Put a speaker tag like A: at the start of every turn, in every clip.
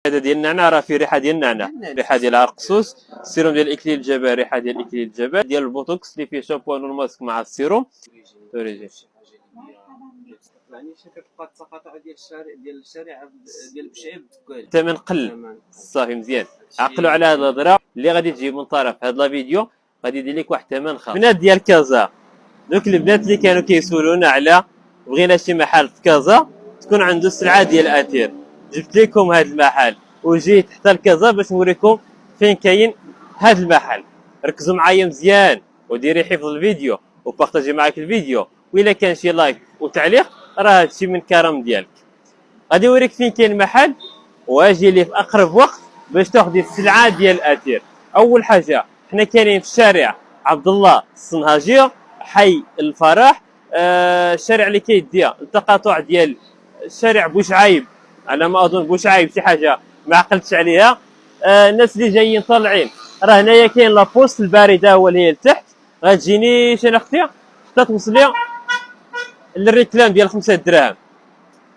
A: هذا ديال النعناع راه فيه ريحه ديال النعناع، ريحه ديال العرقسوس. السيروم ديال اكليل الجبل ريحه ديال اكليل الجبل، ديال البوتوكس اللي فيه شامبوان والماسك مع السيروم اوريجين.
B: يعني كتبقى التقاطع ديال الشارع ديال بشعيب
A: الثمن قل صافي مزيان. عقلوا على هذه الهضره اللي غادي تجي من طرف هذا لا فيديو، غادي يدير لك واحد الثمن خاص. بنات ديال كازا، دوك البنات اللي كانوا كيسولونا على بغينا شي محل في كازا تكون عنده السلعه ديال اتير، جبت لكم هذا المحل وجيت حتى لكازا باش نوريكم فين كاين هذا المحل. ركزوا معايا مزيان وديري حفظ الفيديو وبارطاجي معاك الفيديو، وإلا كان شي لايك وتعليق راه هادشي من كرم ديالك. غادي نوريك فين كاين المحل واجي ليه في اقرب وقت باش تاخذي السلعه ديال اتير. اول حاجه حنا كاينين في شارع عبد الله الصنهاجيه حي الفرح، الشارع اللي كيديها التقاطع ديال شارع بوشعايب، على ما اظن بوشعايب شي حاجه ما عقلتش عليها. الناس اللي جايين طالعين راه هنايا كاين لابوست البارده هو اللي هي لتحت، غتجيني شي اختي حتى توصل لي للريكلام ديال 5 دراهم،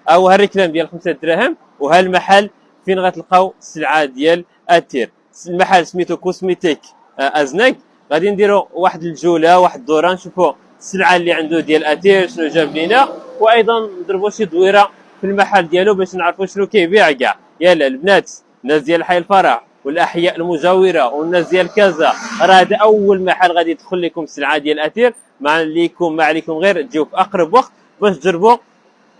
A: او هالريكلام ديال 5 دراهم. وهالمحل فين غتلقاو السلعه ديال اتير. المحل سميتو كوسميتيك ازنك. غادي نديروا واحد الجوله واحد الدوره نشوفوا السلعه اللي عنده ديال اتير شنو جاب لينا، وايضا نضربوا شي دويره في المحل ديالو باش نعرفوا شنو كيبيع كاع. يلا البنات، الناس ديال حي الفرح والاحياء المجاوره والناس ديال كازا، راه هذا اول محل غادي يدخل لكم السلعه ديال اتير. ما عليكم غير تجيو في اقرب وقت باش تجربوا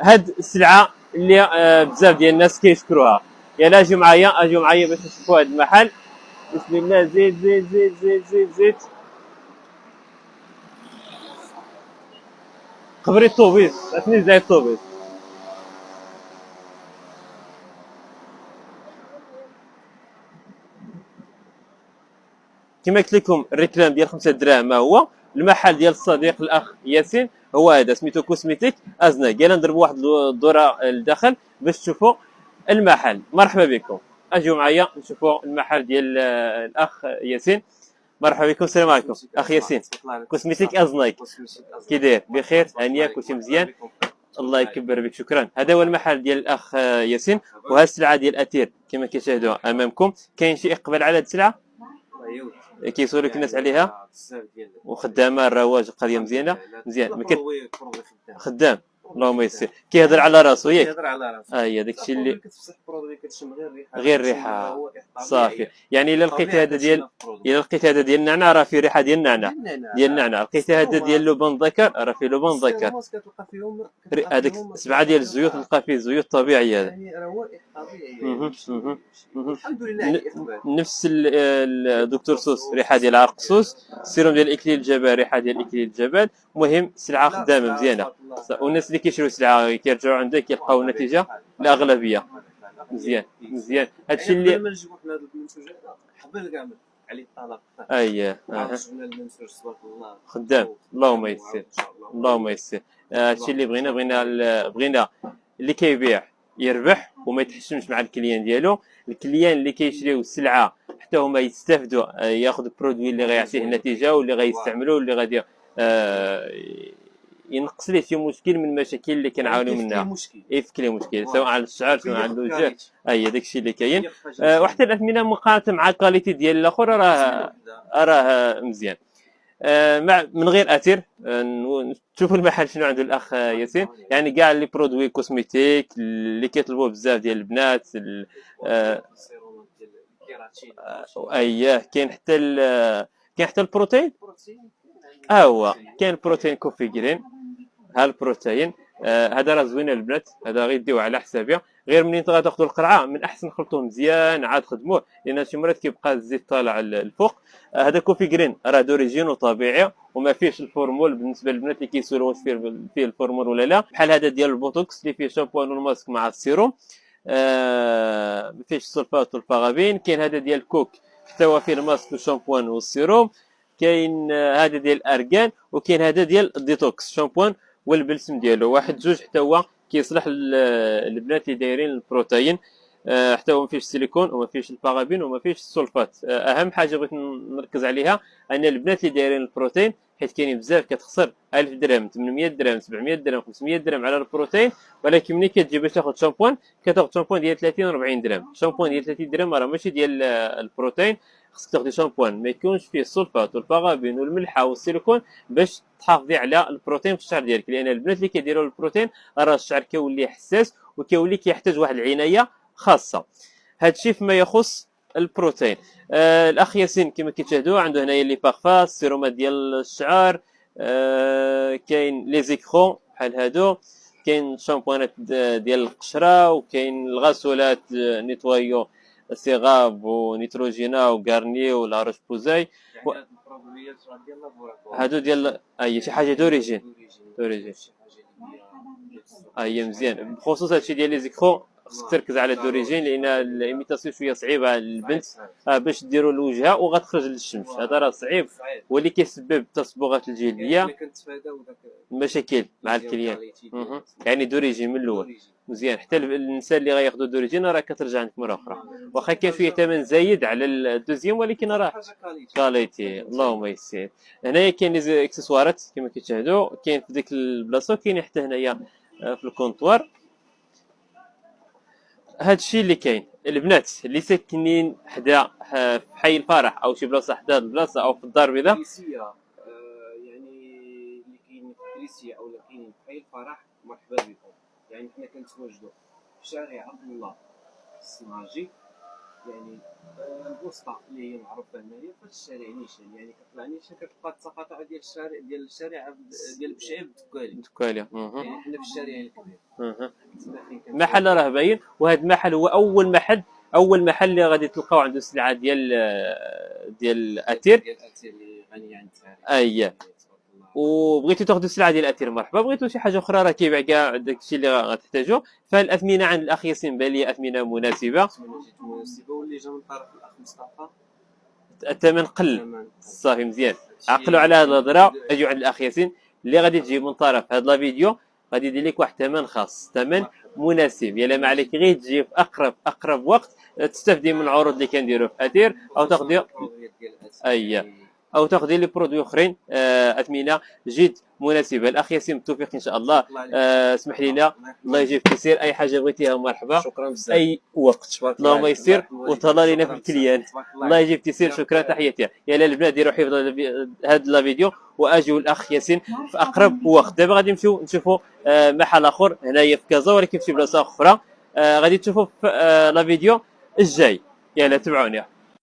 A: هاد السلعه اللي بزاف ديال الناس كيشكروها. يلا اجيو معايا باش نشوفوا هاد المحل. بسم الله، زيد زيد زيد زيد زيد زيد. خبري الطوبيس، عطني زي الطوبيس. كما قلت لكم الريكلام ديال 5 دراهم ما هو. المحل ديال الصديق الاخ ياسين هو هذا سميتو كوسميتيك ازناك. يلا نضربوا واحد الدوره للداخل باش تشوفوا المحل. مرحبا بكم، اجيو معايا نشوفوا المحل ديال الاخ ياسين. مرحبا بكم، السلام عليكم اخ ياسين. كوسميتيك ازنايك كي داير؟ بخير، هانيه، كلشي مزيان؟ الله يكبر بك، شكرا. هذا هو المحل ديال الاخ ياسين، وهذه السلعه ديال اتير كما كتشاهدوا امامكم. كاين شي اقبال على هذه السلعه؟ كيسولك الناس عليها وخدامه، الرواج القضيه مزيانه مزيان خدام. اللهم يسر. كيهضر على راسو ياك؟
B: كيهضر على راسو.
A: هي داك الشيء اللي
B: كتفسح برودوي كتشم
A: غير ريحه صافي. يعني الا لقيت هذا ديال النعناع راه فيه ريحه ديال النعناع ديال النعناع. لقيت هذا ديال لبن ذكر راه فيه لبن ذكر. هذاك 7 ديال الزيوت تلقى فيه زيوت طبيعيه. هذا
B: يعني روائح طبيعيه. الحمد لله.
A: نفس الدكتور سوس ريحه ديال عرقسوس، السيروم ديال اكليل الجبل ريحه ديال اكليل الجبل. المهم سلعه خدامه مزيانه، والناس اللي كيشريو سلعه كيرجعوا عندك كيلقاو النتيجه الاغلبيه مزيان مزيان. هادشي اللي
B: قبل ما نجيبو حنا هذوك المنتوجات قبل كاع عليه الطلب.
A: اييه
B: عرفنا المنتوج تبارك الله
A: خدام. اللهم يسر اللهم يسر. هادشي اللي بغينا اللي كيبيع يربح وما يتحشمش مع الكليان ديالو. الكليان اللي كيشريو السلعه حتى هما يستافدوا، ياخذ برودوي اللي غيعطيه النتيجه واللي غيستعملوه واللي غادي ينقص ليه شي مشكل من المشاكل اللي كنعانيو منها. يفك ليه مشكل سواء على الشعر سواء على الوجه. اي داكشي اللي كاين. وحتى الاثمنه مقارنه مع الكاليتي ديال الاخر راه مزيان. من غير اثير نشوفوا المحل شنو عنده الاخ ياسين. يعني كاع لي برودوي كوسميتيك اللي كيطلبوه بزاف ديال البنات. اييه كاين حتى البروتين. هو كاين بروتين كوفي جرين. ها البروتين هذا راه زوين البنات، هذا غير ديوه على حسابي. غير منين غتاخذوا القرعه من احسن خلطوه مزيان عاد خدموه، لان شي مرات كيبقى الزيت طالع الفوق. هذا كوفي جرين راه دوريجين وطبيعي وما فيهش الفورمول. بالنسبه للبنات اللي كيسولوا واش فيه الفورمول ولا لا، بحال هذا ديال البوتوكس اللي فيه شامبوان والماسك مع السيروم، ما فيهش السلفات والبارابين. كاين هذا ديال كوك حتى هو فيه الماسك والشامبوان والسيروم. كاين هذا ديال الارغان، وكاين هذا ديال الديتوكس شامبوان والبلسم ديالو. واحد جوج حتى هو كيصلح البنات اللي دايرين البروتين. حتى هو ما فيهش السيليكون وما فيهش البارابين وما فيهش السلفات. اهم حاجه بغيت نركز عليها ان البنات اللي دايرين البروتين، حيت كاينين بزاف كتخسر 1000 درهم 800 درهم 700 درهم 500 درهم على البروتين، ولكن ملي كتجي باش تاخذ شامبوان كتاخذ شامبوان ديال 30 40 درهم. شامبوان ديال 30 درهم راه ماشي ديال البروتين. خصك تاخذي شامبوان ما يكونش فيه السلفات والبارابين والملحه والسيليكون باش تحافظي على البروتين في الشعر ديالك، لان البنات اللي كيديروا البروتين راه الشعر كيولي حساس وكيولي كيحتاج واحد العنايه خاصه. هذا الشيء فيما يخص البروتين. الاخ ياسين كما كتشاهدوا عنده هنايا لي بارفا، السيرومات ديال الشعر، كاين لي زيكرون بحال هادو، كاين شامبوانات ديال القشره، وكاين الغسولات نيتوايو سيغاب ونيتروجينا وغارني ولا روش بوزاي.
B: يعني هاد البرودويات راه ديال لابوراتوار،
A: هادو ديال اي شي حاجه دوريجين
B: دوريجين شي حاجه اللي
A: اي مزيان. بخصوص هادشي ديال لي زيكرون خصك تركز على الدوريجين، لان الايميتاسيون شويه صعيبه على البنت باش ديروا لوجهها وغتخرج للشمس، هذا راه صعيب واللي كيسبب تصبغات الجلديه
B: كنتفاداو داك
A: المشاكل مع الكليان. يعني دوريجين من الاول مزيان. حتى النساء اللي غياخذوا دوريجين راه كترجع عندك مره اخرى، واخا كاين شويه ثمن زايد على الدوزيام ولكن راه كاليتي اللهم يسير. هنايا كاين لي اكسسوارات كما كتشاهدوا، كاين في ديك البلاصه وكاين حتى هنايا في الكونطوار. هذا الشيء اللي كاين. البنات اللي ساكنين حدا في حي الفرح او شي بلاصه حدا البلاصه او في الدار البيضاء،
B: يعني اللي كاين في كريسيا او اللي كاين في حي الفرح، مرحبا بكم. يعني حنا كنتواجدوا في شارع عبد الله السماجي، يعني الوسطى اللي هي معروفه هنايا في الشارع نيشان. يعني كطلع نيشان كتلقى التقاطع ديال الشارع ديال بشعيب
A: دكالي.
B: يعني حنا في الشارع الكبير.
A: المحل راه باين، وهذا المحل هو اول محل اللي غادي تلقاو عنده السلعه ديال الاتير
B: اللي غني عن التعريف.
A: اييه. وبغيتو تاخذوا السلعه ديال الاتير مرحبا، بغيتو شي حاجه اخرى راه كيبيع كاع داكشي اللي غتحتاجو. فالاثمنه عند الاخ ياسين بان لي اثمنه مناسبه،
B: واللي جا من طرف الاخ مصطفى
A: الثمن قل صافي مزيان. عقلوا على هذه الهضره، اجيو عند الاخ ياسين اللي غادي تجي من طرف هذا لا فيديو غادي يدير لك واحد الثمن خاص، ثمن مناسب. يلا ما عليك غير تجي في اقرب وقت تستفدي من العروض اللي كنديروا في اتير، او تاخذي او تاخذي لي برودوي اخرين اثمنه جد مناسبه. الاخ ياسين بالتوفيق ان شاء الله. اسمح لينا، الله يجيب تيسير، اي حاجه بغيتيها مرحبا،
B: شكرا بزاف،
A: اي وقت اللهم يسير وطلع لينا في الكليان. الله يجيب تيسير، شكرا، تحياتي. يا البنات ديروا حفظ هذا لا فيديو واجيو الاخ ياسين في اقرب وقت. دابا غادي نمشيو نشوفوا محل اخر هنايا في كازا ولكن في بلاصه اخرى، غادي تشوفوا في لا فيديو الجاي. يلا تبعوني.